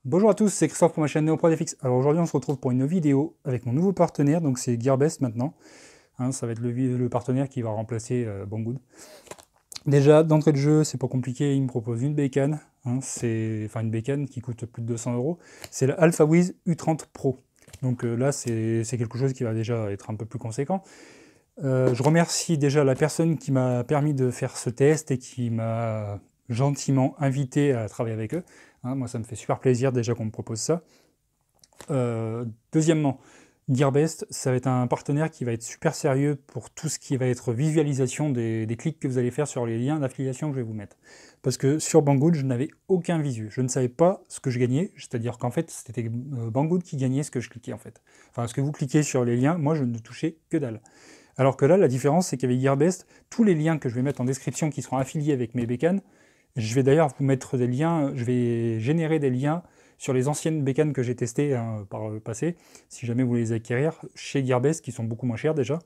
Bonjour à tous, c'est Christophe pour ma chaîne NeoProDFX. Alors aujourd'hui on se retrouve pour une vidéo avec mon nouveau partenaire, donc c'est Gearbest maintenant. Ça va être le partenaire qui va remplacer Banggood. Déjà, d'entrée de jeu, c'est pas compliqué, il me propose une bécane. C'est une bécane qui coûte plus de 200 euros. C'est la AlphaWiz U30 Pro. Donc là, c'est quelque chose qui va déjà être un peu plus conséquent. Je remercie déjà la personne qui m'a permis de faire ce test et qui m'a gentiment invité à travailler avec eux. Moi, ça me fait super plaisir déjà qu'on me propose ça. Deuxièmement, Gearbest, ça va être un partenaire qui va être super sérieux pour tout ce qui va être visualisation des clics que vous allez faire sur les liens d'affiliation que je vais vous mettre. Parce que sur Banggood, je n'avais aucun visu. Je ne savais pas ce que je gagnais, c'est-à-dire qu'en fait, c'était Banggood qui gagnait ce que je cliquais en fait. Enfin, ce que vous cliquez sur les liens, moi je ne touchais que dalle. Alors que là, la différence, c'est qu'avec Gearbest, tous les liens que je vais mettre en description qui seront affiliés avec mes bécanes, je vais d'ailleurs vous mettre des liens, je vais générer des liens sur les anciennes bécanes que j'ai testées par le passé, si jamais vous voulez les acquérir, chez Gearbest, qui sont beaucoup moins chers déjà,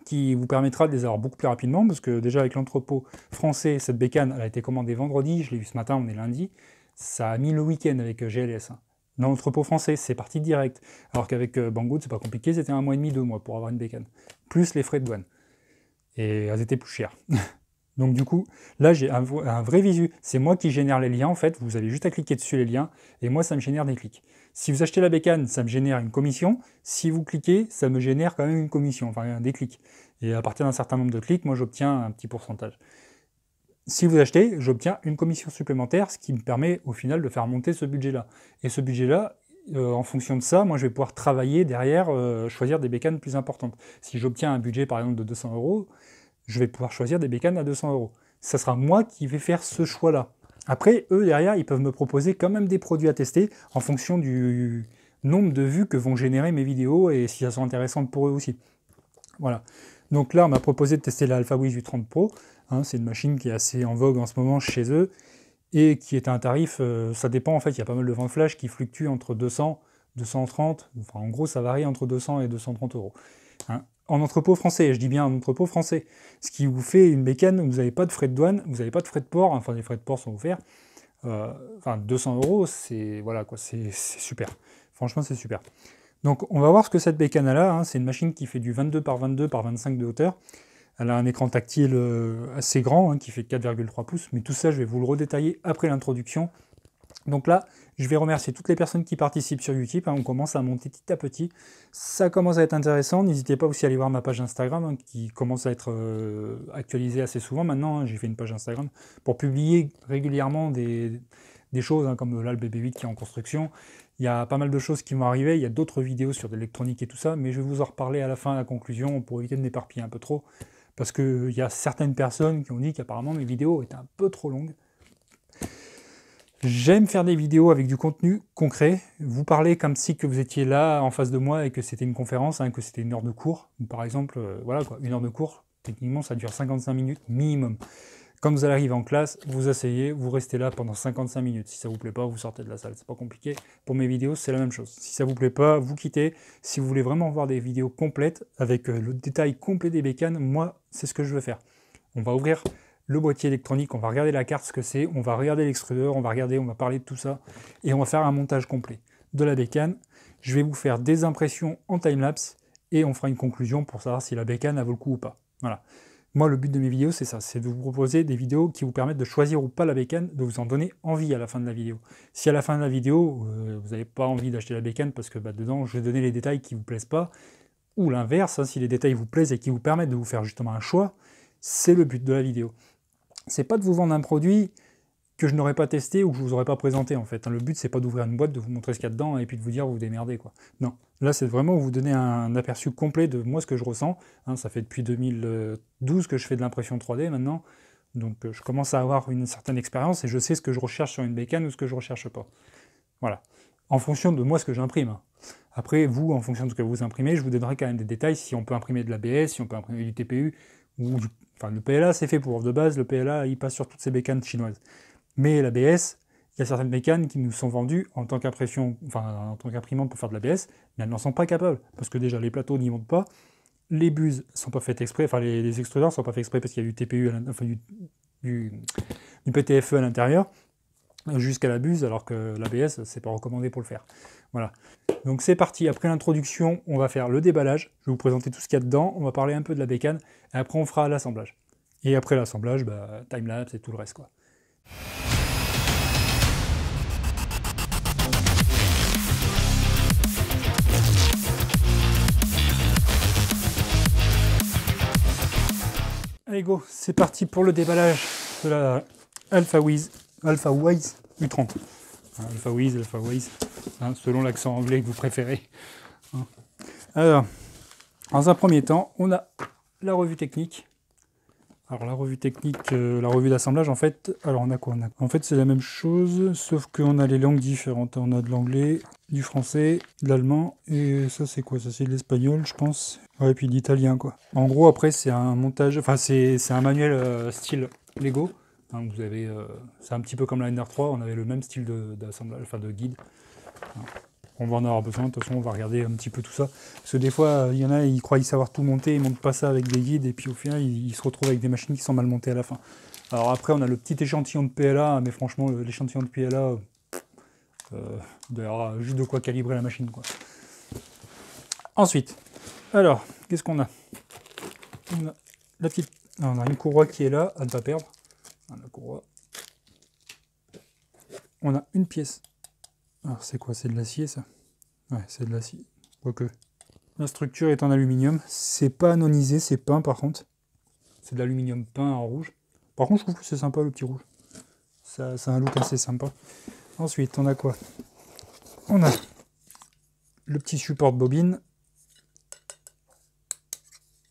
qui vous permettra de les avoir beaucoup plus rapidement, parce que déjà avec l'entrepôt français, cette bécane, elle a été commandée vendredi, je l'ai vu ce matin, on est lundi, ça a mis le week-end avec GLS. Dans l'entrepôt français, c'est parti direct, alors qu'avec Banggood, c'est pas compliqué, c'était 1 mois et demi, 2 mois pour avoir une bécane, plus les frais de douane, et elles étaient plus chères. Donc du coup, là j'ai un vrai visu, c'est moi qui génère les liens en fait, vous avez juste à cliquer dessus les liens, et moi ça me génère des clics. Si vous achetez la bécane, ça me génère une commission, si vous cliquez, ça me génère quand même une commission, enfin des clics. Et à partir d'un certain nombre de clics, moi j'obtiens un petit pourcentage. Si vous achetez, j'obtiens une commission supplémentaire, ce qui me permet au final de faire monter ce budget-là. Et ce budget-là, en fonction de ça, moi je vais pouvoir travailler derrière, choisir des bécanes plus importantes. Si j'obtiens un budget par exemple de 200 euros, je vais pouvoir choisir des bécanes à 200 euros. Ça sera moi qui vais faire ce choix-là. Après, eux, derrière, ils peuvent me proposer quand même des produits à tester en fonction du nombre de vues que vont générer mes vidéos et si elles sont intéressantes pour eux aussi. Voilà. Donc là, on m'a proposé de tester la AlphaWiz U30 Pro. C'est une machine qui est assez en vogue en ce moment chez eux et qui est à un tarif, ça dépend en fait, il y a pas mal de ventes flash qui fluctuent entre 200, 230, enfin en gros ça varie entre 200 et 230 euros. En entrepôt français, je dis bien en entrepôt français, ce qui vous fait une bécane où vous n'avez pas de frais de douane, vous n'avez pas de frais de port, enfin les frais de port sont offerts, 200 euros, c'est voilà quoi, c'est super. Franchement, c'est super. Donc on va voir ce que cette bécane a là. C'est une machine qui fait du 22 par 22 par 25 de hauteur. Elle a un écran tactile assez grand, qui fait 4,3 pouces, mais tout ça, je vais vous le redétailler après l'introduction. Donc là, je vais remercier toutes les personnes qui participent sur Utip. On commence à monter petit à petit. Ça commence à être intéressant. N'hésitez pas aussi à aller voir ma page Instagram, qui commence à être actualisée assez souvent maintenant. J'ai fait une page Instagram pour publier régulièrement des choses, comme là, le BB8 qui est en construction. Il y a pas mal de choses qui vont arriver. Il y a d'autres vidéos sur de l'électronique et tout ça, mais je vais vous en reparler à la fin, à la conclusion, pour éviter de m'éparpiller un peu trop. Parce qu'il y a certaines personnes qui ont dit qu'apparemment mes vidéos étaient un peu trop longues. J'aime faire des vidéos avec du contenu concret, vous parler comme si que vous étiez là en face de moi et que c'était une conférence, que c'était une heure de cours. Par exemple, voilà quoi, une heure de cours, techniquement ça dure 55 minutes minimum. Quand vous allez arriver en classe, vous asseyez, vous restez là pendant 55 minutes. Si ça vous plaît pas, vous sortez de la salle, c'est pas compliqué. Pour mes vidéos, c'est la même chose. Si ça vous plaît pas, vous quittez. Si vous voulez vraiment voir des vidéos complètes, avec le détail complet des bécanes, moi, c'est ce que je veux faire. On va ouvrir le boîtier électronique, on va regarder la carte, ce que c'est, on va regarder l'extrudeur, on va parler de tout ça, et on va faire un montage complet de la bécane. Je vais vous faire des impressions en timelapse, et on fera une conclusion pour savoir si la bécane a vaut le coup ou pas. Voilà. Moi, le but de mes vidéos, c'est ça, c'est de vous proposer des vidéos qui vous permettent de choisir ou pas la bécane, de vous en donner envie à la fin de la vidéo. Si à la fin de la vidéo, vous n'avez pas envie d'acheter la bécane parce que dedans, je vais donner les détails qui ne vous plaisent pas, ou l'inverse, si les détails vous plaisent et qui vous permettent de vous faire justement un choix, c'est le but de la vidéo. C'est pas de vous vendre un produit que je n'aurais pas testé ou que je vous aurais pas présenté en fait. Le but c'est pas d'ouvrir une boîte, de vous montrer ce qu'il y a dedans et puis de vous dire vous démerdez quoi. Non, là c'est vraiment vous donner un aperçu complet de moi ce que je ressens. Ça fait depuis 2012 que je fais de l'impression 3D maintenant, donc je commence à avoir une certaine expérience et je sais ce que je recherche sur une bécane ou ce que je recherche pas. Voilà. En fonction de moi ce que j'imprime. Après vous, en fonction de ce que vous imprimez, je vous donnerai quand même des détails si on peut imprimer de l'ABS, si on peut imprimer du TPU ou du... Enfin, le PLA, c'est fait pour de base, le PLA, il passe sur toutes ces bécanes chinoises. Mais l'ABS, il y a certaines bécanes qui nous sont vendues en tant qu'impression, en tant qu'imprimante pour faire de l'ABS, mais elles n'en sont pas capables, parce que déjà, les plateaux n'y montent pas, les buses sont pas faites exprès, les extrudeurs sont pas faits exprès parce qu'il y a du TPU, du PTFE à l'intérieur, jusqu'à la buse, alors que l'ABS, c'est pas recommandé pour le faire. Voilà. Donc c'est parti, après l'introduction, on va faire le déballage, je vais vous présenter tout ce qu'il y a dedans, on va parler un peu de la bécane, et après on fera l'assemblage. Et après l'assemblage, bah, timelapse et tout le reste, quoi. Allez go, c'est parti pour le déballage de la AlphaWise U30. AlphaWise, hein, selon l'accent anglais que vous préférez. Hein. Alors, dans un premier temps, on a la revue technique. Alors la revue technique, la revue d'assemblage, en fait, alors on a quoi? En fait, c'est la même chose, sauf qu'on a les langues différentes. On a de l'anglais, du français, de l'allemand, et ça c'est quoi? Ça c'est de l'espagnol, je pense. Ouais, et puis de l'italien, quoi. En gros, après, c'est un montage, enfin c'est un manuel style Lego. Hein, vous avez, c'est un petit peu comme la NR3, on avait le même style d'assemblage, enfin de guide. Hein. On va en avoir besoin, de toute façon on va regarder un petit peu tout ça. Parce que des fois, il y en a, ils croient savoir tout monter, ils montent pas ça avec des guides, et puis au final, ils se retrouvent avec des machines qui sont mal montées à la fin. Alors après, on a le petit échantillon de PLA, mais franchement, l'échantillon de PLA, il doit y avoir juste de quoi calibrer la machine, quoi. Ensuite, alors, qu'est-ce qu'on a? On a la petite... on a une courroie qui est là, à ne pas perdre. La courroie. On a une pièce. Alors c'est quoi? C'est de l'acier, ça? Ouais, c'est de l'acier. Quoique. La structure est en aluminium. C'est pas anonisé, c'est peint par contre. C'est de l'aluminium peint en rouge. Par contre, je trouve que c'est sympa le petit rouge. Ça a un look assez sympa. Ensuite, on a quoi? On a le petit support de bobine.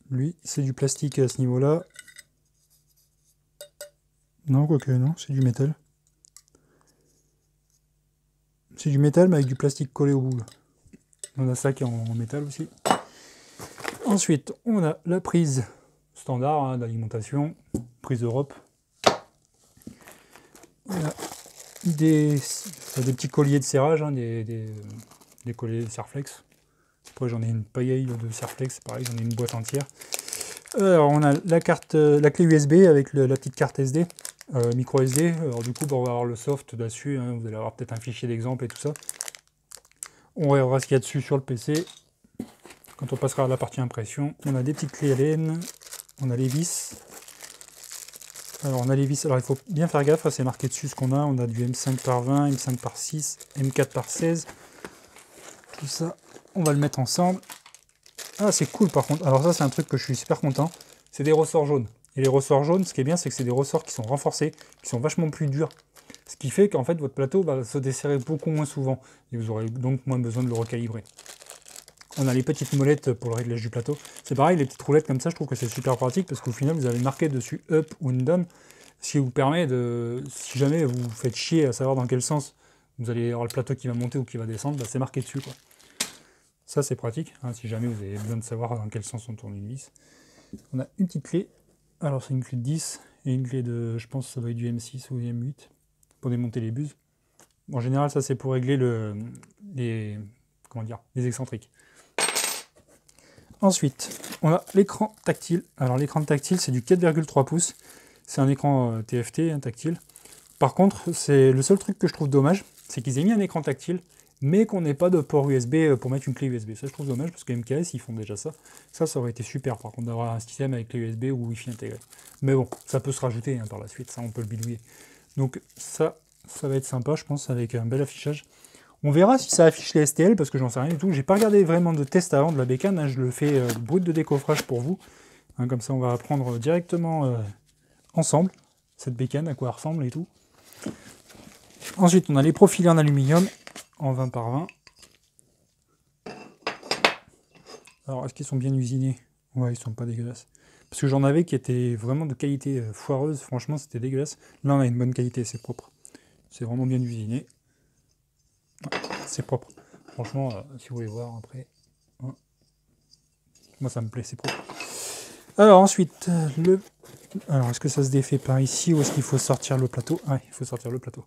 Lui, c'est du plastique à ce niveau-là. Non, quoique non, c'est du métal. C'est du métal, mais avec du plastique collé au bout. On a ça qui est en métal aussi. Ensuite, on a la prise standard hein, d'alimentation, prise Europe. On a des petits colliers de serrage, hein, des colliers de Serflex. Après, j'en ai une paille de Serflex, pareil, j'en ai une boîte entière. Alors, on a la clé USB avec la petite carte SD, micro SD. Alors, du coup, on va avoir le soft dessus, hein, vous allez avoir peut-être un fichier d'exemple et tout ça. On regardera ce qu'il y a dessus sur le PC. Quand on passera à la partie impression, on a des petites clés Allen, on a les vis. Alors on a les vis, alors il faut bien faire gaffe, c'est marqué dessus ce qu'on a. On a du M5 par 20, M5 par 6, M4 par 16. Tout ça, on va le mettre ensemble. Ah c'est cool par contre, alors ça c'est un truc que je suis super content. C'est des ressorts jaunes. Et les ressorts jaunes, ce qui est bien, c'est que c'est des ressorts qui sont renforcés, qui sont vachement plus durs. Ce qui fait qu'en fait votre plateau va se desserrer beaucoup moins souvent. Et vous aurez donc moins besoin de le recalibrer. On a les petites molettes pour le réglage du plateau. C'est pareil, les petites roulettes comme ça, je trouve que c'est super pratique parce qu'au final, vous avez marqué dessus up ou down, ce qui vous permet de, si jamais vous vous faites chier à savoir dans quel sens vous allez avoir le plateau qui va monter ou qui va descendre, bah c'est marqué dessus, quoi. Ça, c'est pratique, hein, si jamais vous avez besoin de savoir dans quel sens on tourne une vis. On a une petite clé. Alors, c'est une clé de 10 et une clé de, je pense que ça doit être du M6 ou du M8 pour démonter les buses. En général, ça, c'est pour régler les excentriques. Ensuite, on a l'écran tactile. Alors l'écran tactile, c'est du 4,3 pouces. C'est un écran TFT, tactile. Par contre, c'est le seul truc que je trouve dommage, c'est qu'ils aient mis un écran tactile, mais qu'on n'ait pas de port USB pour mettre une clé USB. Ça, je trouve dommage, parce que MKS, ils font déjà ça. Ça aurait été super, par contre, d'avoir un système avec clé USB ou Wi-Fi intégré. Mais bon, ça peut se rajouter hein, par la suite, ça, on peut le bidouiller. Donc ça va être sympa, je pense, avec un bel affichage. On verra si ça affiche les STL, parce que j'en sais rien du tout. J'ai pas regardé vraiment de test avant de la bécane, hein. Je le fais brut de décoffrage pour vous. Hein, comme ça, on va apprendre directement ensemble, cette bécane, à quoi elle ressemble et tout. Ensuite, on a les profilés en aluminium, en 20 par 20. Alors, est-ce qu'ils sont bien usinés? Ouais, ils sont pas dégueulasses. Parce que j'en avais qui étaient vraiment de qualité foireuse, franchement, c'était dégueulasse. Là, on a une bonne qualité, c'est propre. C'est vraiment bien usiné. C'est propre. Franchement, si vous voulez voir après, hein. Moi ça me plaît, c'est propre. Alors ensuite, alors est-ce que ça se défait par ici ou est-ce qu'il faut sortir le plateau? Ouais, il faut sortir le plateau.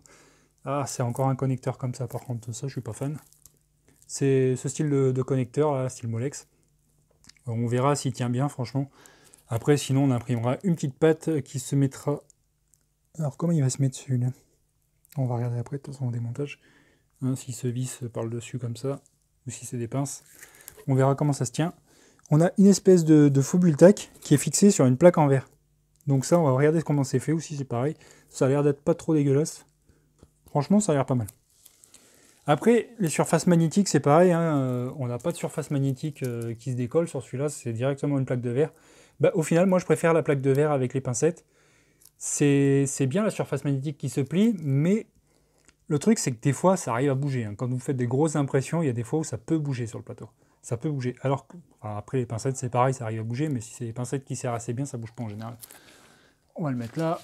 Ah, c'est encore un connecteur comme ça, par contre, ça je suis pas fan. C'est ce style de connecteur, là, style Molex. On verra s'il tient bien, franchement. Après, sinon, on imprimera une petite patte qui se mettra... Alors, comment il va se mettre celui-là? On va regarder après, de toute façon, au démontage. Hein, s'il se visse par le dessus comme ça, ou si c'est des pinces. On verra comment ça se tient. On a une espèce de faux Bultac qui est fixé sur une plaque en verre. Donc ça, on va regarder comment c'est fait, ou si c'est pareil. Ça a l'air d'être pas trop dégueulasse. Franchement, ça a l'air pas mal. Après, les surfaces magnétiques, c'est pareil. Hein, on n'a pas de surface magnétique qui se décolle sur celui-là. C'est directement une plaque de verre. Bah, au final, moi, je préfère la plaque de verre avec les pincettes. C'est bien la surface magnétique qui se plie, mais le truc, c'est que des fois, ça arrive à bouger. Hein. Quand vous faites des grosses impressions, il y a des fois où ça peut bouger sur le plateau. Ça peut bouger. Alors que, enfin, après, les pincettes, c'est pareil, ça arrive à bouger, mais si c'est les pincettes qui serrent assez bien, ça bouge pas en général. On va le mettre là.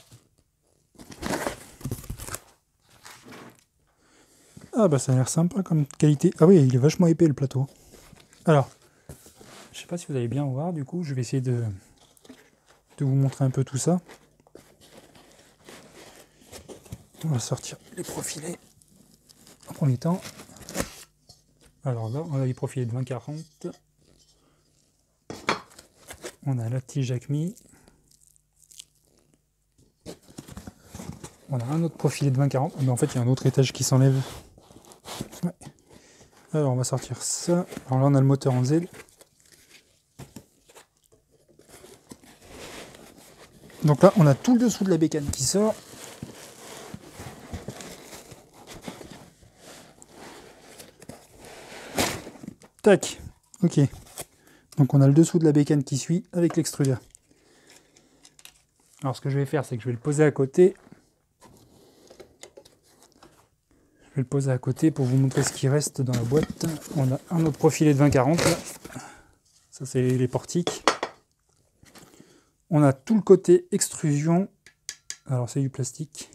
Ah bah ça a l'air sympa comme qualité. Ah oui, il est vachement épais le plateau. Alors, je sais pas si vous allez bien voir, du coup, je vais essayer de vous montrer un peu tout ça. On va sortir les profilés en premier temps. Alors là, on a les profilés de 20-40. On a la tige Acme. On a un autre profilé de 20-40. Mais en fait, il y a un autre étage qui s'enlève. Ouais. Alors, on va sortir ça. Alors là, on a le moteur en Z. Donc là, on a tout le dessous de la bécane qui sort. Tac. Ok. Donc on a le dessous de la bécane qui suit avec l'extrudeur. Alors ce que je vais faire, c'est que je vais le poser à côté. Je vais le poser à côté pour vous montrer ce qui reste dans la boîte. On a un autre profilé de 20-40. Ça, c'est les portiques. On a tout le côté extrusion. Alors, c'est du plastique.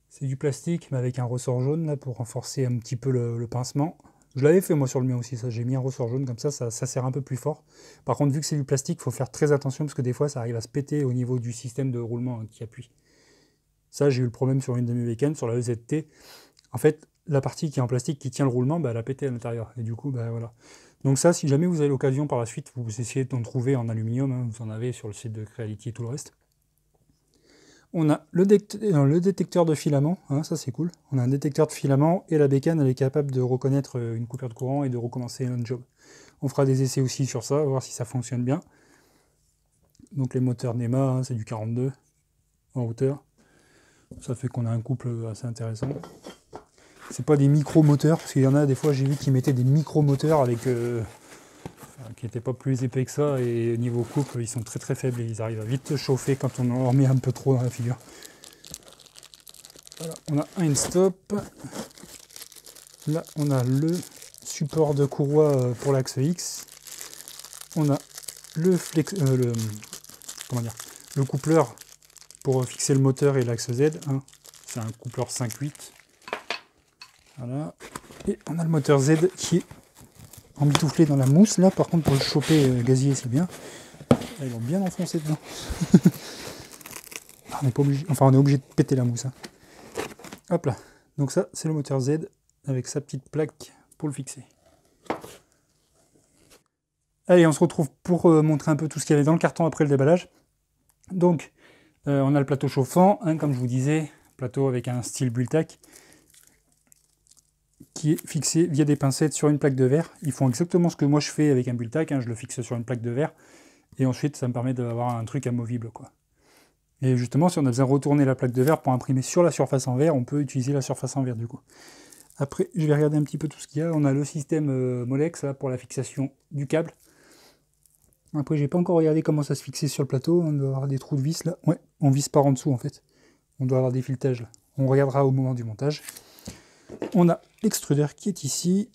C'est du plastique, mais avec un ressort jaune là pour renforcer un petit peu le pincement. Je l'avais fait moi sur le mien aussi, ça. J'ai mis un ressort jaune comme ça serre un peu plus fort. Par contre, vu que c'est du plastique, il faut faire très attention parce que des fois, ça arrive à se péter au niveau du système de roulement qui appuie. Ça, j'ai eu le problème sur une de mes bécanes, sur la EZT. En fait, la partie qui est en plastique qui tient le roulement, bah, elle a pété à l'intérieur. Et du coup, bah, voilà. Donc ça, si jamais vous avez l'occasion par la suite, vous essayez d'en trouver en aluminium, hein, vous en avez sur le site de Creality et tout le reste. On a le détecteur de filament, hein, ça c'est cool. On a un détecteur de filament et la bécane, elle est capable de reconnaître une coupure de courant et de recommencer un job. On fera des essais aussi sur ça, voir si ça fonctionne bien. Donc les moteurs NEMA, hein, c'est du 42 en hauteur. Ça fait qu'on a un couple assez intéressant. C'est pas des micro-moteurs, parce qu'il y en a des fois, j'ai vu qu'ils mettaient des micro-moteurs avec qui n'étaient pas plus épais que ça, et niveau couple, ils sont très très faibles et ils arrivent à vite chauffer quand on en remet un peu trop dans la figure. Voilà, on a un stop. Là, on a le support de courroie pour l'axe X. On a le coupleur pour fixer le moteur et l'axe Z. Hein. C'est un coupleur 5-8. Voilà. Et on a le moteur Z qui est emmitouflé dans la mousse. Là, par contre, pour le choper gazier, c'est bien. Là, ils l'ont bien enfoncé dedans. On n'est pas obligé, enfin, on est obligé de péter la mousse. Hein. Hop là. Donc ça, c'est le moteur Z avec sa petite plaque pour le fixer. Allez, on se retrouve pour montrer un peu tout ce qu'il y avait dans le carton après le déballage. Donc, on a le plateau chauffant, hein, comme je vous disais, plateau avec un style Bultac qui est fixé via des pincettes sur une plaque de verre. Ils font exactement ce que moi je fais avec un Bultac, hein, je le fixe sur une plaque de verre, et ensuite ça me permet d'avoir un truc amovible, quoi. Et justement, si on a besoin de retourner la plaque de verre pour imprimer sur la surface en verre, on peut utiliser la surface en verre du coup. Après, je vais regarder un petit peu tout ce qu'il y a. On a le système Molex là, pour la fixation du câble. Après, j'ai pas encore regardé comment ça se fixait sur le plateau. On doit avoir des trous de vis là. Ouais, on visse par en dessous en fait. On doit avoir des filetages là. On regardera au moment du montage. On a l'extrudeur qui est ici.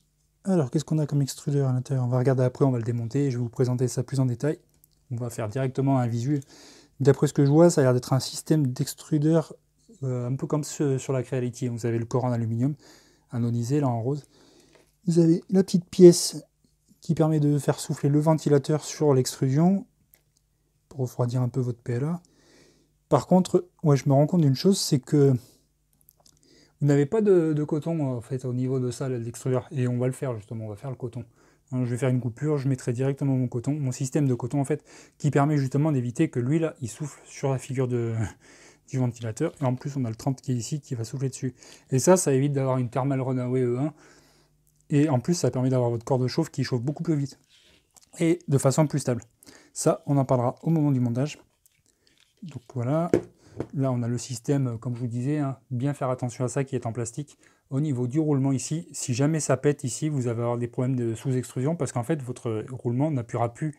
Alors, qu'est-ce qu'on a comme extrudeur à l'intérieur? On va regarder après, on va le démonter et je vais vous présenter ça plus en détail. On va faire directement un visuel. D'après ce que je vois, ça a l'air d'être un système d'extrudeur un peu comme sur la Creality. Vous avez le corps en aluminium, anonisé là en rose. Vous avez la petite pièce qui permet de faire souffler le ventilateur sur l'extrusion pour refroidir un peu votre PLA. Par contre, ouais, je me rends compte d'une chose, c'est que vous n'avez pas de coton en fait au niveau de ça, l'extrudeur, et on va le faire justement, on va faire le coton. Je vais faire une coupure, je mettrai directement mon coton, mon système de coton en fait, qui permet justement d'éviter que l'huile il souffle sur la figure du du ventilateur, et en plus on a le 30 qui est ici qui va souffler dessus. Et ça évite d'avoir une thermal runaway E1, et en plus ça permet d'avoir votre corps de chauffe qui chauffe beaucoup plus vite, et de façon plus stable. Ça, on en parlera au moment du montage. Donc voilà, là on a le système, comme je vous disais, hein, bien faire attention à ça qui est en plastique. Au niveau du roulement ici, si jamais ça pète ici, vous allez avoir des problèmes de sous-extrusion, parce qu'en fait votre roulement n'appuiera plus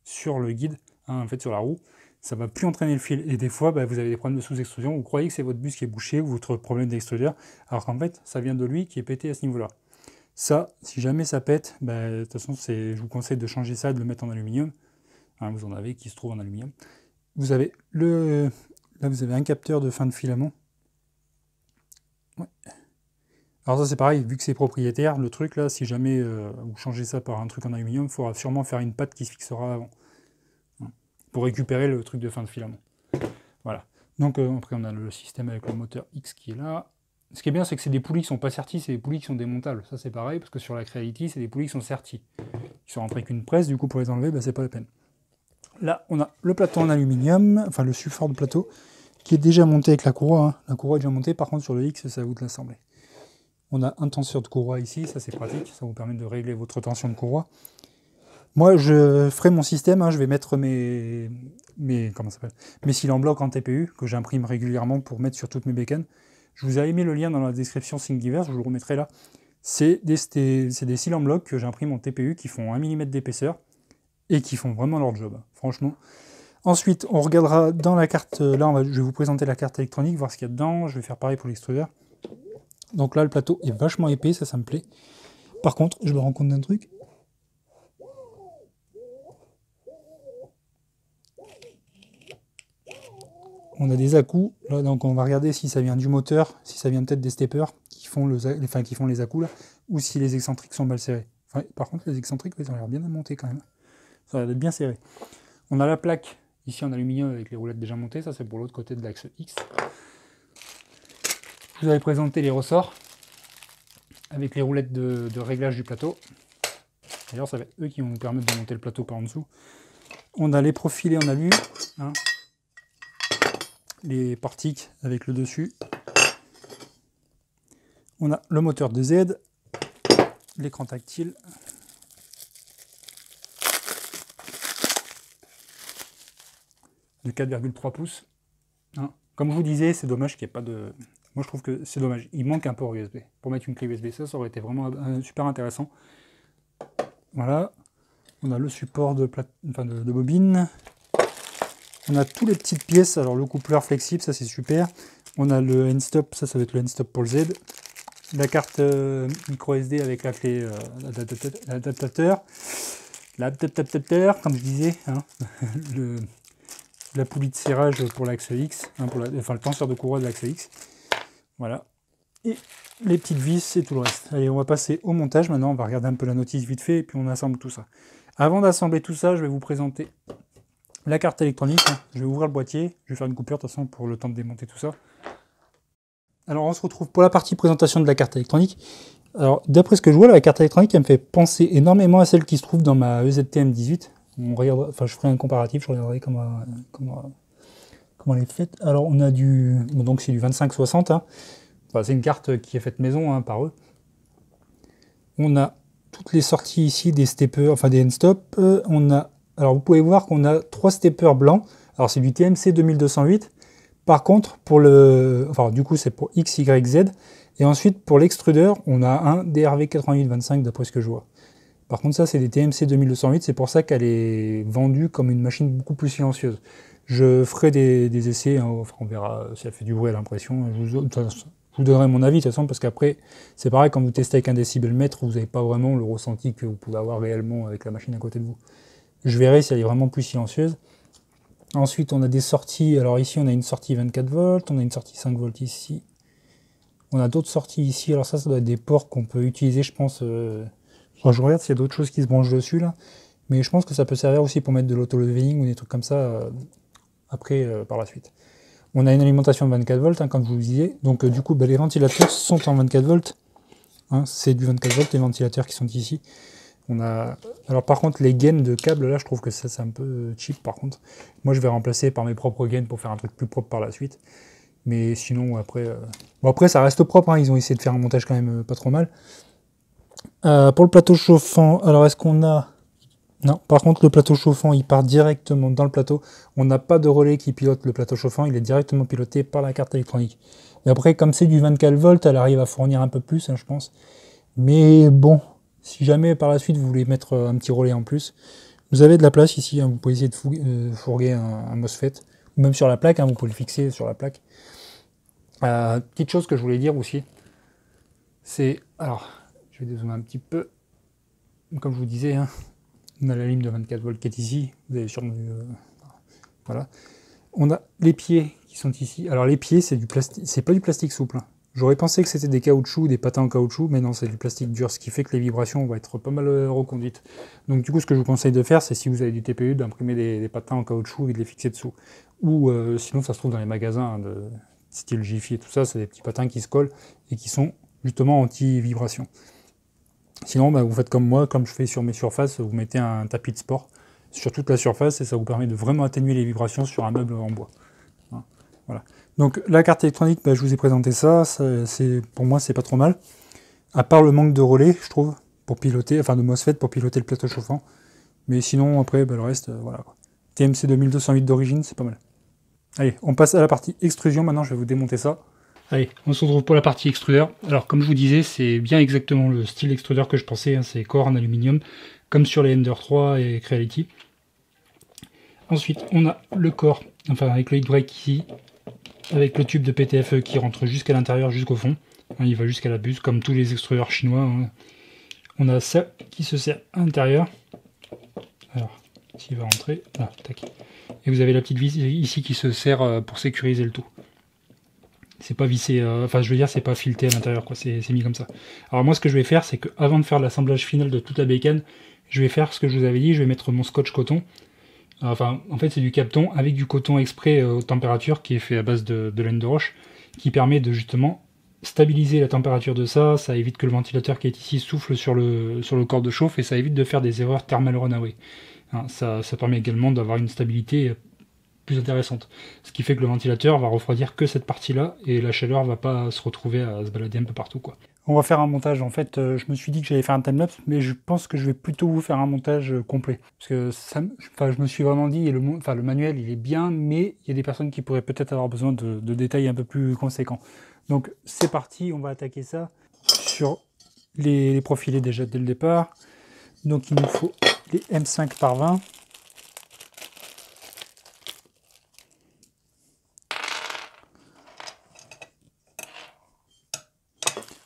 sur le guide, hein, en fait sur la roue, ça va plus entraîner le fil, et des fois bah, vous avez des problèmes de sous-extrusion, vous croyez que c'est votre bus qui est bouché, ou votre problème d'extrudeur, alors qu'en fait ça vient de lui qui est pété à ce niveau-là. Ça, si jamais ça pète, bah, de toute façon je vous conseille de changer ça, de le mettre en aluminium. Hein, vous en avez qui se trouve en aluminium. Vous avez là vous avez un capteur de fin de filament. Ouais. Alors ça c'est pareil, vu que c'est propriétaire, le truc là, si jamais vous changez ça par un truc en aluminium, il faudra sûrement faire une patte qui se fixera avant, hein, pour récupérer le truc de fin de filament. Voilà. Donc après on a le système avec le moteur X qui est là. Ce qui est bien, c'est que c'est des poulies qui sont pas serties, c'est des poulies qui sont démontables. Ça c'est pareil, parce que sur la Creality, c'est des poulies qui sont serties. Qui sont rentrées qu'une presse, du coup pour les enlever, bah, c'est pas la peine. Là, on a le plateau en aluminium, enfin le support de plateau, qui est déjà monté avec la courroie. Hein. La courroie est déjà montée, par contre sur le X, c'est à vous de l'assembler. On a un tenseur de courroie ici, ça c'est pratique, ça vous permet de régler votre tension de courroie. Moi, je ferai mon système, hein, je vais mettre mes cils en bloc en TPU, que j'imprime régulièrement pour mettre sur toutes mes bécanes. Je vous ai mis le lien dans la description Thingiverse, je vous le remettrai là. C'est des cils en bloc que j'imprime en TPU qui font 1 mm d'épaisseur et qui font vraiment leur job, franchement. Ensuite, on regardera dans la carte, là je vais vous présenter la carte électronique, voir ce qu'il y a dedans, je vais faire pareil pour l'extrudeur. Donc là, le plateau est vachement épais, ça me plaît. Par contre, je me rends compte d'un truc. On a des à-coups, là, donc on va regarder si ça vient du moteur, si ça vient peut-être des steppers qui font les à-coups là, ou si les excentriques sont mal serrés. Enfin, par contre, les excentriques, ils ont l'air bien à monter quand même. Ça a l'air d'être bien serré. On a la plaque ici en aluminium avec les roulettes déjà montées, ça c'est pour l'autre côté de l'axe X. Je vous avais présenté les ressorts avec les roulettes de réglage du plateau. D'ailleurs, ça va être eux qui vont nous permettre de monter le plateau par en dessous. On a les profilés en alu, hein, les portiques avec le dessus. On a le moteur de Z, l'écran tactile. De 4,3 pouces. Hein. Comme je vous disais, c'est dommage qu'il n'y ait pas de... Moi je trouve que c'est dommage, il manque un port USB. Pour mettre une clé USB, ça aurait été vraiment super intéressant. Voilà. On a le support de bobine. On a toutes les petites pièces, alors le coupleur flexible, ça c'est super. On a le end-stop, ça va être le end-stop pour le Z. La carte micro SD avec la clé l'adaptateur, comme je disais, hein, la poulie de serrage pour l'axe X, hein, le tenseur de courroie de l'axe X. Voilà. Et les petites vis et tout le reste. Allez, on va passer au montage maintenant, on va regarder un peu la notice vite fait et puis on assemble tout ça. Avant d'assembler tout ça, je vais vous présenter la carte électronique. Je vais ouvrir le boîtier, je vais faire une coupure de toute façon pour le temps de démonter tout ça. Alors on se retrouve pour la partie présentation de la carte électronique. Alors d'après ce que je vois, la carte électronique elle me fait penser énormément à celle qui se trouve dans ma EZTM18. On regardera, enfin je ferai un comparatif, je regarderai comment elle est faite. Alors on a donc c'est du 2560, hein. Enfin, c'est une carte qui est faite maison, hein, par eux. On a toutes les sorties ici des steppers, enfin des end-stop. Alors vous pouvez voir qu'on a 3 steppers blancs. Alors c'est du TMC 2208. Par contre, du coup c'est pour X, Y, Z. Et ensuite pour l'extrudeur, on a un DRV 8825 d'après ce que je vois. Par contre ça c'est des TMC 2208, c'est pour ça qu'elle est vendue comme une machine beaucoup plus silencieuse. Je ferai des essais, hein, on verra si elle fait du bruit à l'impression. Je vous donnerai mon avis de toute façon, parce qu'après, c'est pareil, quand vous testez avec un décibelmètre, vous n'avez pas vraiment le ressenti que vous pouvez avoir réellement avec la machine à côté de vous. Je verrai si elle est vraiment plus silencieuse. Ensuite, on a des sorties. Alors ici, on a une sortie 24 volts, on a une sortie 5 volts ici. On a d'autres sorties ici. Alors ça doit être des ports qu'on peut utiliser, je pense. Enfin, je regarde s'il y a d'autres choses qui se branchent dessus, là. Mais je pense que ça peut servir aussi pour mettre de l'auto-leveling ou des trucs comme ça. Après, par la suite. On a une alimentation de 24 volts, hein, comme je vous le disais. Donc du coup, les ventilateurs sont en 24 volts. Hein, c'est du 24 volts, les ventilateurs qui sont ici. On a... Alors par contre, les gaines de câbles, là, je trouve que ça, c'est un peu cheap, par contre. Moi, je vais remplacer par mes propres gaines pour faire un truc plus propre par la suite. Mais sinon, après... Bon, après, ça reste propre, hein. Ils ont essayé de faire un montage quand même pas trop mal. Pour le plateau chauffant, alors est-ce qu'on a... Non, par contre, le plateau chauffant, il part directement dans le plateau. On n'a pas de relais qui pilote le plateau chauffant, il est directement piloté par la carte électronique. Et après, comme c'est du 24 volts, elle arrive à fournir un peu plus, hein, je pense. Mais bon, si jamais par la suite vous voulez mettre un petit relais en plus, vous avez de la place ici, hein, vous pouvez essayer de fourguer un MOSFET, ou même sur la plaque, hein, vous pouvez le fixer sur la plaque. Petite chose que je voulais dire aussi, c'est... Alors, je vais dézoomer un petit peu. Comme je vous disais, hein, on a la ligne de 24 volts qui est ici, vous avez sûrement vu... voilà. On a les pieds qui sont ici. Alors les pieds, c'est du plastique, c'est pas du plastique souple, hein. J'aurais pensé que c'était des caoutchoucs, des patins en caoutchouc, mais non, c'est du plastique dur, ce qui fait que les vibrations vont être pas mal reconduites. Donc du coup, ce que je vous conseille de faire, c'est si vous avez du TPU, d'imprimer des patins en caoutchouc et de les fixer dessous. Ou sinon, ça se trouve dans les magasins hein, de style Jiffy et tout ça, c'est des petits patins qui se collent et qui sont justement anti-vibration. Sinon, bah, vous faites comme moi, comme je fais sur mes surfaces, vous mettez un tapis de sport sur toute la surface et ça vous permet de vraiment atténuer les vibrations sur un meuble en bois. Voilà. Donc la carte électronique, bah, je vous ai présenté ça, pour moi c'est pas trop mal. À part le manque de relais, je trouve, pour piloter, enfin de MOSFET pour piloter le plateau chauffant. Mais sinon après, bah, le reste, voilà. TMC 2208 d'origine, c'est pas mal. Allez, on passe à la partie extrusion, maintenant je vais vous démonter ça. Allez, on se retrouve pour la partie extrudeur. Alors comme je vous disais, c'est bien exactement le style extrudeur que je pensais, hein, c'est corps en aluminium, comme sur les Ender 3 et Creality. Ensuite, on a le corps, enfin avec le heat break ici, avec le tube de PTFE qui rentre jusqu'à l'intérieur, jusqu'au fond. Il va jusqu'à la buse, comme tous les extrudeurs chinois. Hein. On a ça qui se sert à l'intérieur. Alors, s'il va rentrer, là, tac. Et vous avez la petite vis ici qui se sert pour sécuriser le tout. C'est pas vissé, enfin je veux dire, c'est pas fileté à l'intérieur, quoi. C'est mis comme ça. Alors moi, ce que je vais faire, c'est que avant de faire l'assemblage final de toute la bécane, je vais faire ce que je vous avais dit, je vais mettre mon scotch coton. Enfin, en fait, c'est du Kapton avec du coton exprès haute température qui est fait à base de laine de roche, qui permet de justement stabiliser la température de ça. Ça évite que le ventilateur qui est ici souffle sur le corps de chauffe et ça évite de faire des erreurs thermal runaway. Hein, ça permet également d'avoir une stabilité plus intéressante. Ce qui fait que le ventilateur va refroidir que cette partie-là et la chaleur va pas se retrouver à se balader un peu partout, quoi. On va faire un montage, en fait, je me suis dit que j'allais faire un timelapse, mais je pense que je vais plutôt vous faire un montage complet. Parce que ça, je me suis vraiment dit, le manuel il est bien, mais il y a des personnes qui pourraient peut-être avoir besoin de détails un peu plus conséquents. Donc c'est parti, on va attaquer ça sur les profilés déjà dès le départ. Donc il nous faut les M5 par 20.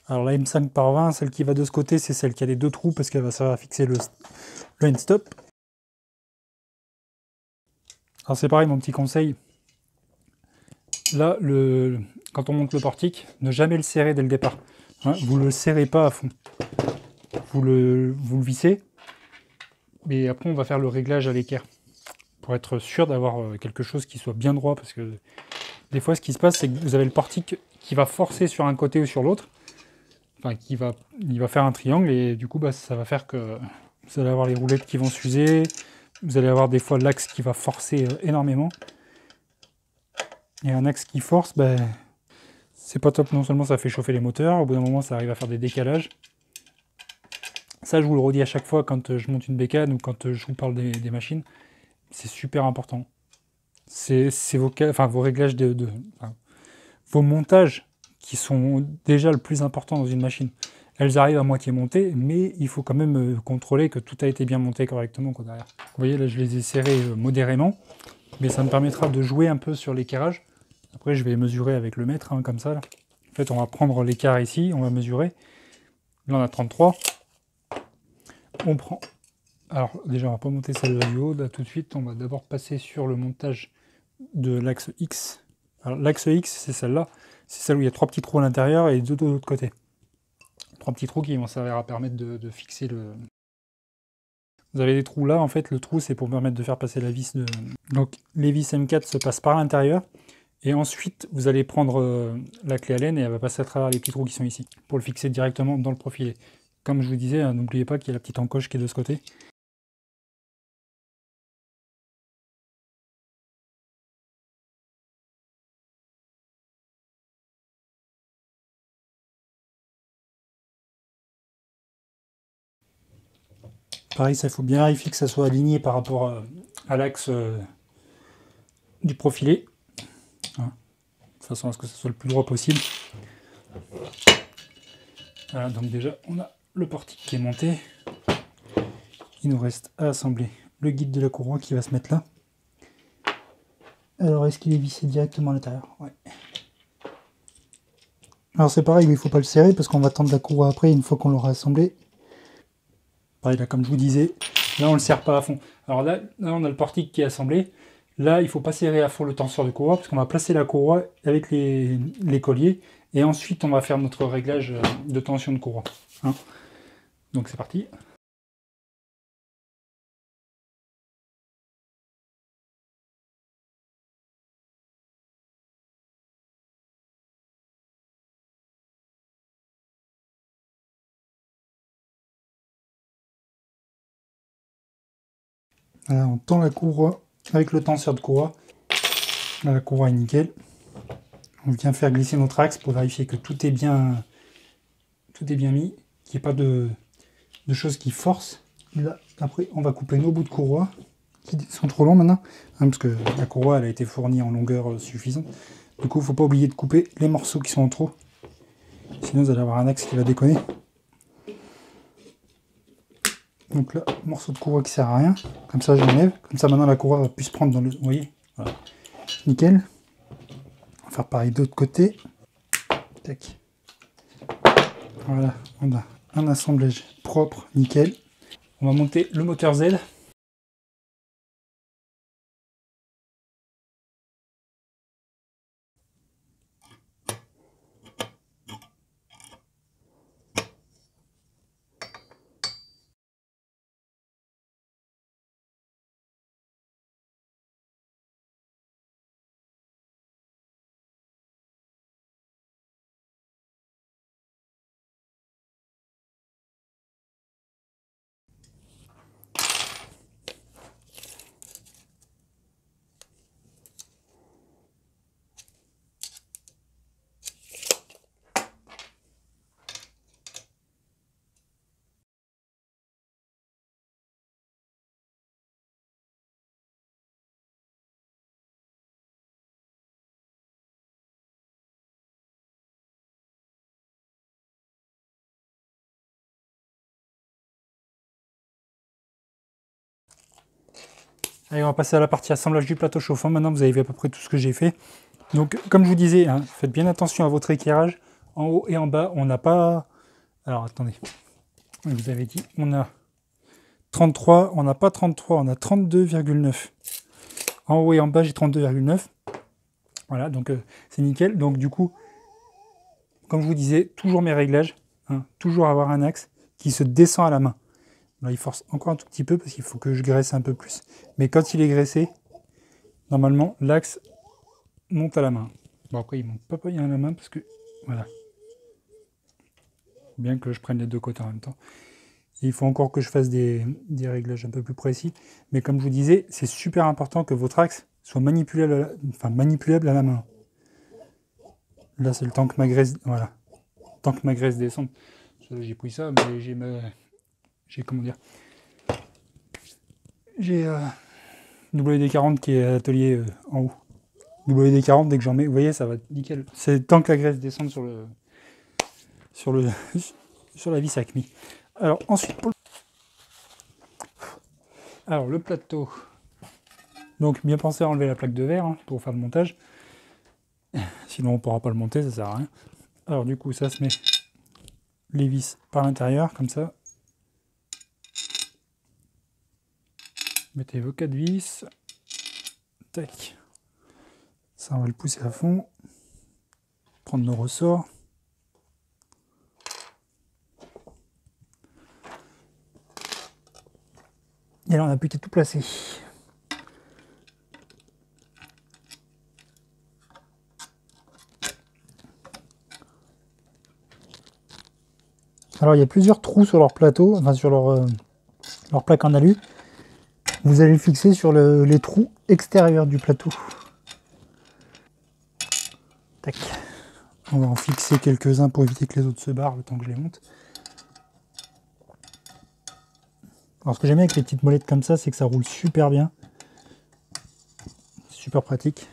Alors la M5 par 20, celle qui va de ce côté, c'est celle qui a les deux trous parce qu'elle va servir à fixer le end stop. Alors c'est pareil, mon petit conseil. Là, quand on monte le portique, ne jamais le serrer dès le départ. Hein, vous ne le serrez pas à fond. Vous le vissez, mais après on va faire le réglage à l'équerre. Pour être sûr d'avoir quelque chose qui soit bien droit, parce que des fois ce qui se passe, c'est que vous avez le portique qui va forcer sur un côté ou sur l'autre. Enfin, il va faire un triangle et du coup, bah, ça va faire que vous allez avoir les roulettes qui vont s'user. Vous allez avoir des fois l'axe qui va forcer énormément. Et un axe qui force, bah, c'est pas top. Non seulement ça fait chauffer les moteurs, au bout d'un moment, ça arrive à faire des décalages. Ça, je vous le redis à chaque fois quand je monte une bécane ou quand je vous parle des machines. C'est super important. C'est vos réglages vos montages qui sont déjà le plus important dans une machine. Elles arrivent à moitié montées, mais il faut quand même contrôler que tout a été bien monté correctement derrière. Vous voyez, là je les ai serrés modérément, mais ça me permettra de jouer un peu sur l'équerrage. Après je vais mesurer avec le mètre, hein, comme ça. Là. En fait on va prendre l'écart ici, on va mesurer. Là on a 33. On prend... Alors déjà on va pas monter celle-là du haut, là tout de suite. On va d'abord passer sur le montage de l'axe X. Alors l'axe X c'est celle-là. C'est celle où il y a 3 petits trous à l'intérieur et 2 de l'autre côté. 3 petits trous qui vont servir à permettre de fixer le... Vous avez des trous là, en fait, le trou c'est pour permettre de faire passer la vis de... Donc les vis M4 se passent par l'intérieur, et ensuite vous allez prendre la clé Allen et elle va passer à travers les petits trous qui sont ici, pour le fixer directement dans le profilé. Comme je vous disais, hein, n'oubliez pas qu'il y a la petite encoche qui est de ce côté. Pareil, ça, il faut bien vérifier que ça soit aligné par rapport à l'axe du profilé. Hein, de façon à ce que ce soit le plus droit possible. Voilà, donc déjà, on a le portique qui est monté. Il nous reste à assembler le guide de la courroie qui va se mettre là. Alors, est-ce qu'il est vissé directement à l'intérieur? Ouais. Alors c'est pareil, il ne faut pas le serrer parce qu'on va tendre la courroie après une fois qu'on l'aura assemblé. Pareil, là, comme je vous disais, là on ne le serre pas à fond. Alors là, on a le portique qui est assemblé. Là, il ne faut pas serrer à fond le tenseur de courroie parce qu'on va placer la courroie avec les colliers et ensuite on va faire notre réglage de tension de courroie. Hein, donc c'est parti. Voilà, on tend la courroie avec le tenseur de courroie. Là, la courroie est nickel. On vient faire glisser notre axe pour vérifier que tout est bien mis, qu'il n'y ait pas de choses qui forcent. Là, après, on va couper nos bouts de courroie qui sont trop longs maintenant, hein, parce que la courroie elle a été fournie en longueur suffisante. Du coup, il ne faut pas oublier de couper les morceaux qui sont en trop. Sinon, vous allez avoir un axe qui va déconner. Donc là, morceau de courroie qui sert à rien. Comme ça, je l'enlève. Comme ça, maintenant, la courroie va plus se prendre dans le... Vous voyez, voilà. Nickel. On va faire pareil de l'autre côté. Tac. Voilà, on a un assemblage propre, nickel. On va monter le moteur Z. Allez, on va passer à la partie assemblage du plateau chauffant. Maintenant, vous avez vu à peu près tout ce que j'ai fait. Donc, comme je vous disais, hein, faites bien attention à votre éclairage. En haut et en bas, on n'a pas... Alors, attendez. Je vous avais dit, on a 33. On n'a pas 33, on a 32,9. En haut et en bas, j'ai 32,9. Voilà, donc c'est nickel. Donc, du coup, comme je vous disais, toujours mes réglages. Hein, toujours avoir un axe qui se descend à la main. Là, il force encore un tout petit peu parce qu'il faut que je graisse un peu plus. Mais quand il est graissé, normalement, l'axe monte à la main. Bon, après, il monte pas bien à la main parce que... Voilà. Bien que je prenne les deux côtés en même temps. Et il faut encore que je fasse des réglages un peu plus précis. Mais comme je vous disais, c'est super important que votre axe soit manipulable à la main. Là, c'est le temps que ma graisse... Voilà. Le temps que ma graisse descende. J'ai pris ça, mais j'ai comment dire... J'ai WD-40 qui est à l'atelier en haut. WD-40, dès que j'en mets, vous voyez, ça va nickel. C'est le temps que la graisse descende sur la vis acme. Alors ensuite, alors le plateau. Donc bien penser à enlever la plaque de verre hein, pour faire le montage. Sinon on ne pourra pas le monter, ça sert à rien. Alors du coup ça se met les vis par l'intérieur comme ça. Mettez vos 4 vis. Tac. Ça on va le pousser à fond. Prendre nos ressorts. Et là on n'a plus qu'à tout placer. Alors il y a plusieurs trous sur leur plateau, enfin sur leur plaque en alu. Vous allez le fixer sur les trous extérieurs du plateau. Tac. On va en fixer quelques-uns pour éviter que les autres se barrent le temps que je les monte. Alors ce que j'aime bien avec les petites molettes comme ça, c'est que ça roule super bien. Super pratique.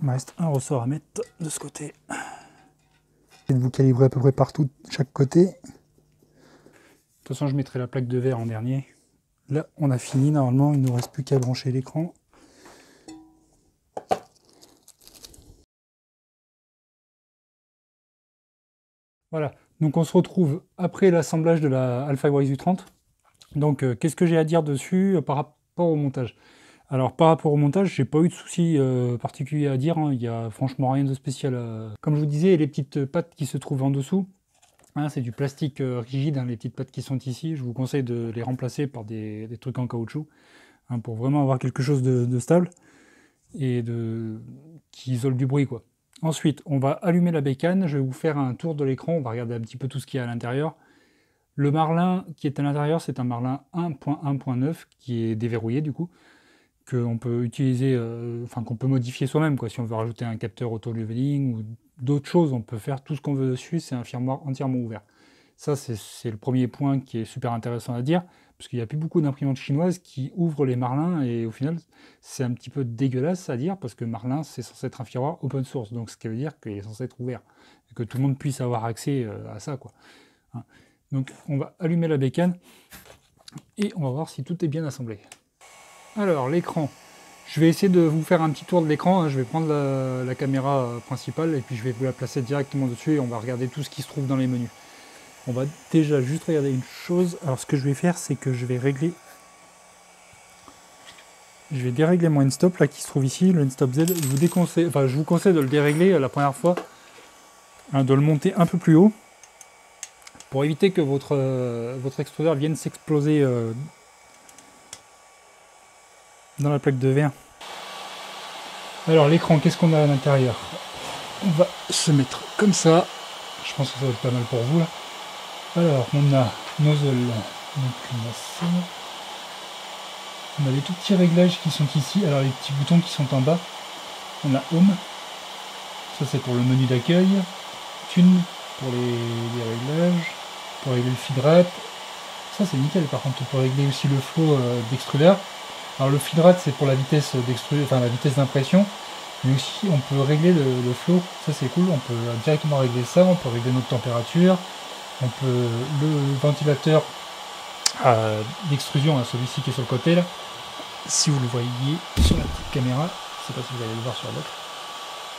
Il me reste un ressort à mettre de ce côté. Et de vous calibrer à peu près partout, chaque côté. De toute façon, je mettrai la plaque de verre en dernier. Là, on a fini. Normalement, il ne nous reste plus qu'à brancher l'écran. Voilà. Donc, on se retrouve après l'assemblage de la Alpha Wise U30. Donc, qu'est-ce que j'ai à dire dessus par rapport au montage? Alors, par rapport au montage, j'ai pas eu de soucis particuliers à dire. Il n'y a franchement rien de spécial. Comme je vous disais, les petites pattes qui se trouvent en dessous, hein, c'est du plastique rigide, hein, les petites pattes qui sont ici. Je vous conseille de les remplacer par des trucs en caoutchouc, hein, pour vraiment avoir quelque chose de stable et qui isole du bruit, quoi. Ensuite, on va allumer la bécane. Je vais vous faire un tour de l'écran. On va regarder un petit peu tout ce qu'il y a à l'intérieur. Le Marlin qui est à l'intérieur, c'est un Marlin 1.1.9 qui est déverrouillé du coup, qu'on peut utiliser, enfin qu'on peut modifier soi-même, quoi. Si on veut rajouter un capteur auto-leveling ou d'autres choses, on peut faire tout ce qu'on veut dessus. C'est un firmware entièrement ouvert. Ça, c'est le premier point qui est super intéressant à dire, parce qu'il n'y a plus beaucoup d'imprimantes chinoises qui ouvrent les Marlins, et au final, c'est un petit peu dégueulasse à dire, parce que Marlin, c'est censé être un firmware open source, donc ce qui veut dire qu'il est censé être ouvert, et que tout le monde puisse avoir accès à ça, quoi. Hein. Donc, on va allumer la bécane, et on va voir si tout est bien assemblé. Alors, l'écran. Je vais essayer de vous faire un petit tour de l'écran, hein. Je vais prendre la caméra principale, et puis je vais vous la placer directement dessus, et on va regarder tout ce qui se trouve dans les menus. On va déjà juste regarder une chose. Alors ce que je vais faire, c'est que je vais régler. Je vais dérégler mon end-stop là qui se trouve ici, le end-stop Z. Je vous conseille de le dérégler la première fois, hein, de le monter un peu plus haut, pour éviter que votre extrudeur vienne s'exploser dans la plaque de verre. Alors l'écran, qu'est-ce qu'on a à l'intérieur? On va se mettre comme ça. Je pense que ça va être pas mal pour vous là. Alors, on a nozzle, donc on a ça. On a les tout petits réglages qui sont ici, alors les petits boutons qui sont en bas. On a Home, ça c'est pour le menu d'accueil. Tune pour les réglages, pour régler le feed rate. Ça c'est nickel par contre, pour régler aussi le flow d'extrudeur. Alors le feed rate c'est pour la vitesse d'extrudeur, enfin la vitesse d'impression. Mais aussi on peut régler le flow, ça c'est cool, on peut directement régler ça, on peut régler notre température. On peut le ventilateur d'extrusion, hein, celui-ci qui est sur le côté là, si vous le voyez sur la petite caméra, je ne sais pas si vous allez le voir sur l'autre.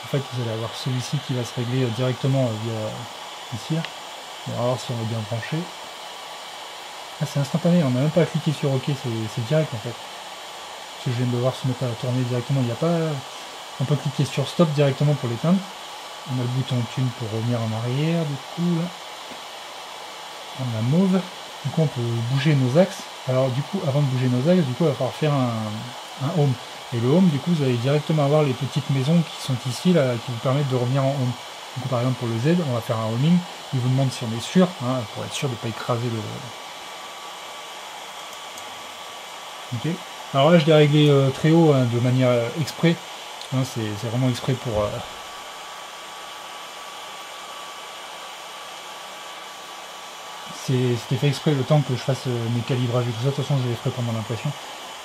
En fait, vous allez avoir celui-ci qui va se régler directement via ici. Là. On va voir si on est bien branché. Ah, c'est instantané, on n'a même pas à cliquer sur OK, c'est direct en fait. Ce que je viens de voir se mettre à tourner directement, il n'y a pas. On peut cliquer sur Stop directement pour l'éteindre. On a le bouton Tune pour revenir en arrière, du coup là. On a Move, du coup on peut bouger nos axes. Alors du coup, avant de bouger nos axes, du coup, il va falloir faire un Home. Et le Home, du coup, vous allez directement avoir les petites maisons qui sont ici, là, qui vous permettent de revenir en Home. Du coup, par exemple, pour le Z, on va faire un homing. Il vous demande si on est sûr, hein, pour être sûr de ne pas écraser le... Ok. Alors là, je l'ai réglé très haut, hein, de manière exprès. Hein, c'est vraiment exprès pour... C'était fait exprès le temps que je fasse mes calibrages et tout ça. De toute façon, je les ferai pendant l'impression.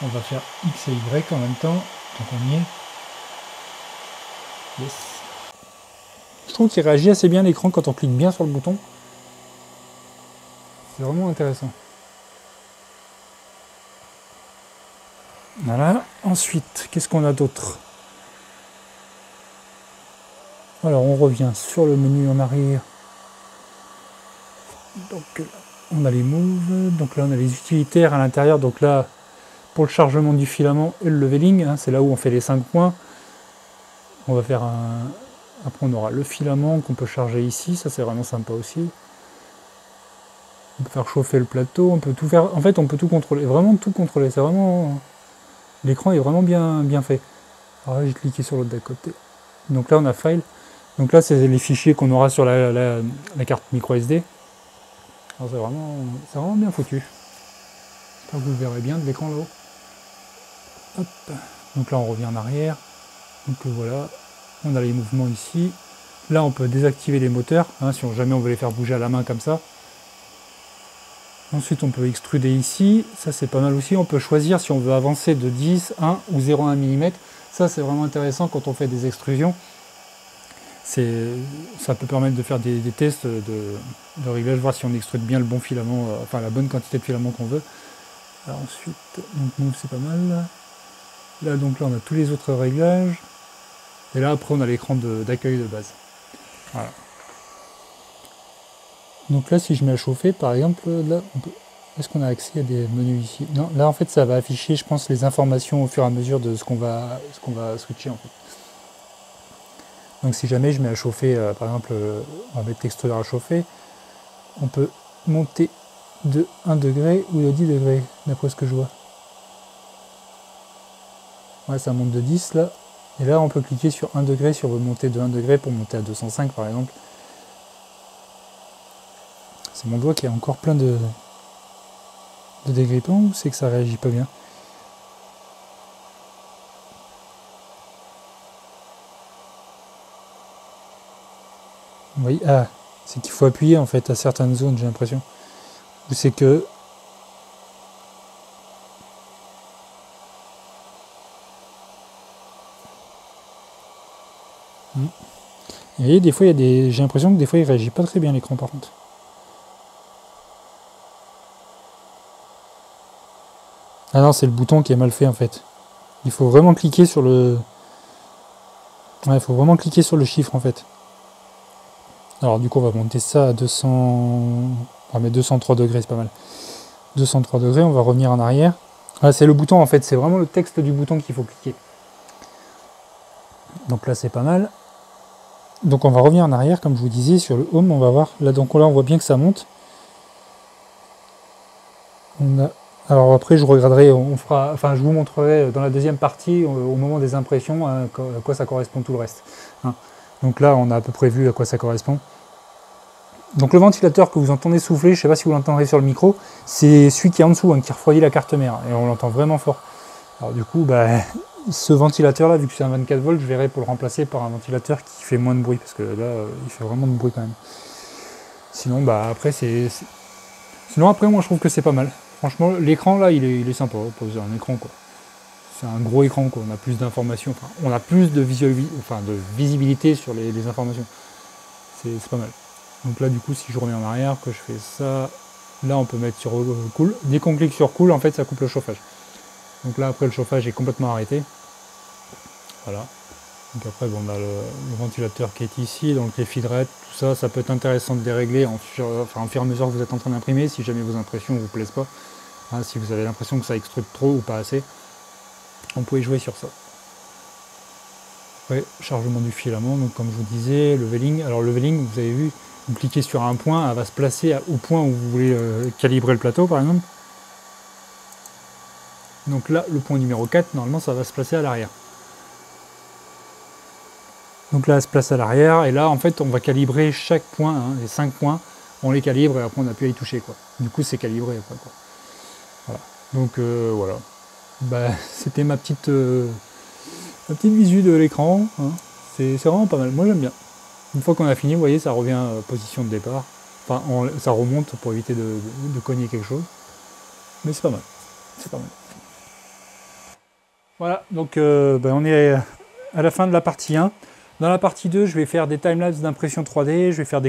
On va faire X et Y en même temps. Donc on y est. Yes. Je trouve qu'il réagit assez bien l'écran quand on clique bien sur le bouton. C'est vraiment intéressant. Voilà. Ensuite, qu'est-ce qu'on a d'autre? Alors on revient sur le menu en arrière. Donc on a les moves, donc là on a les utilitaires à l'intérieur, donc là pour le chargement du filament et le leveling, hein, c'est là où on fait les 5 points. On va faire après on aura le filament qu'on peut charger ici, ça c'est vraiment sympa aussi. On peut faire chauffer le plateau, on peut tout faire, en fait on peut tout contrôler, vraiment tout contrôler, c'est vraiment... L'écran est vraiment bien fait. Alors là j'ai cliqué sur l'autre d'à côté. Donc là on a File. Donc là, c'est les fichiers qu'on aura sur la carte micro SD. Alors c'est vraiment bien foutu. J'espère que vous le verrez bien de l'écran là-haut. Hop. Donc là, on revient en arrière. Donc voilà, on a les mouvements ici. Là, on peut désactiver les moteurs, hein, si jamais on veut les faire bouger à la main comme ça. Ensuite, on peut extruder ici. Ça, c'est pas mal aussi. On peut choisir si on veut avancer de 10, 1 ou 0,1 mm. Ça, c'est vraiment intéressant quand on fait des extrusions. Ça peut permettre de faire des tests de réglage, voir si on extrude bien le bon filament, enfin la bonne quantité de filament qu'on veut. Alors ensuite, donc move, c'est pas mal. Là, donc là, on a tous les autres réglages. Et là, après, on a l'écran d'accueil de base. Voilà. Donc là, si je mets à chauffer, par exemple, là, est-ce qu'on a accès à des menus ici? Non, là, en fait, ça va afficher, je pense, les informations au fur et à mesure de ce qu'on va switcher, en fait. Donc si jamais je mets à chauffer, par exemple, on va mettre l'extrudeur à chauffer, on peut monter de 1 degré ou de 10 degrés, d'après ce que je vois. Ouais, ça monte de 10 là. Et là, on peut cliquer sur 1 degré si on veut monter de 1 degré pour monter à 205 par exemple. C'est mon doigt qui a encore plein de dégrippants ou c'est que ça réagit pas bien? Vous voyez, ah, c'est qu'il faut appuyer en fait à certaines zones, j'ai l'impression. Ou c'est que... Vous voyez, des fois, j'ai l'impression que des fois, il réagit pas très bien l'écran par contre. Ah non, c'est le bouton qui est mal fait en fait. Il faut vraiment cliquer sur le... Ouais, il faut vraiment cliquer sur le chiffre en fait. Alors du coup, on va monter ça à 200... On va mettre 203 degrés, c'est pas mal. 203 degrés, on va revenir en arrière. Ah, c'est le bouton en fait, c'est vraiment le texte du bouton qu'il faut cliquer. Donc là, c'est pas mal. Donc on va revenir en arrière, comme je vous disais, sur le home, on va voir. Là, donc là, on voit bien que ça monte. Alors après, je regarderai, je vous montrerai dans la deuxième partie, au moment des impressions, à quoi ça correspond tout le reste. Hein. Donc là, on a à peu près vu à quoi ça correspond. Donc le ventilateur que vous entendez souffler, je ne sais pas si vous l'entendrez sur le micro, c'est celui qui est en dessous, hein, qui refroidit la carte mère, et on l'entend vraiment fort. Alors du coup, ce ventilateur là, vu que c'est un 24 volts, je verrai pour le remplacer par un ventilateur qui fait moins de bruit, parce que là, il fait vraiment de bruit quand même. Sinon, après, Sinon, après, moi, je trouve que c'est pas mal. Franchement, l'écran, là, il est sympa, pour un écran, quoi. C'est un gros écran, quoi. On a plus d'informations, on a plus de visibilité sur les informations. C'est pas mal. Donc là, du coup, si je reviens en arrière, que je fais ça, là, on peut mettre sur cool. Dès qu'on clique sur cool, en fait, ça coupe le chauffage. Donc là, après, le chauffage est complètement arrêté. Voilà. Donc après, on a le ventilateur qui est ici, donc les feedreds, tout ça, ça peut être intéressant de les régler au fur et à mesure que vous êtes en train d'imprimer, si jamais vos impressions ne vous plaisent pas. Hein, si vous avez l'impression que ça extrude trop ou pas assez, on peut y jouer sur ça. Après, chargement du filament, donc comme je vous disais, leveling. Alors leveling, vous avez vu, vous cliquez sur un point, elle va se placer au point où vous voulez calibrer le plateau, par exemple. Donc là, le point numéro 4, normalement, ça va se placer à l'arrière. Donc là, elle se place à l'arrière, et là, en fait, on va calibrer chaque point, hein, les 5 points, on les calibre, et après, on n'a plus à y toucher, quoi. Du coup, c'est calibré, après, quoi. Voilà. Donc, voilà. C'était ma petite visu de l'écran, hein. C'est vraiment pas mal, moi j'aime bien. Une fois qu'on a fini, vous voyez, ça revient position de départ. Enfin, ça remonte pour éviter de cogner quelque chose. Mais c'est pas mal. C'est pas mal. Voilà, donc on est à la fin de la partie 1. Dans la partie 2, je vais faire des timelapses d'impression 3D, je vais faire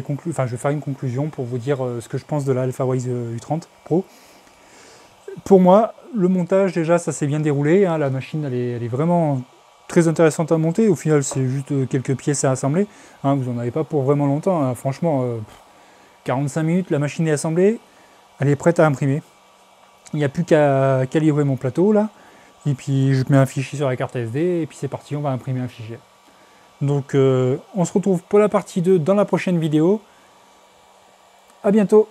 une conclusion pour vous dire ce que je pense de la AlphaWise U30 Pro. Pour moi, le montage, déjà, ça s'est bien déroulé. Hein, la machine, elle est vraiment très intéressante à monter. Au final, c'est juste quelques pièces à assembler. Hein, vous n'en avez pas pour vraiment longtemps. Hein. Franchement, 45 minutes, la machine est assemblée. Elle est prête à imprimer. Il n'y a plus qu'à calibrer mon plateau, là. Et puis, je mets un fichier sur la carte SD. Et puis, c'est parti, on va imprimer un fichier. Donc, on se retrouve pour la partie 2 dans la prochaine vidéo. À bientôt!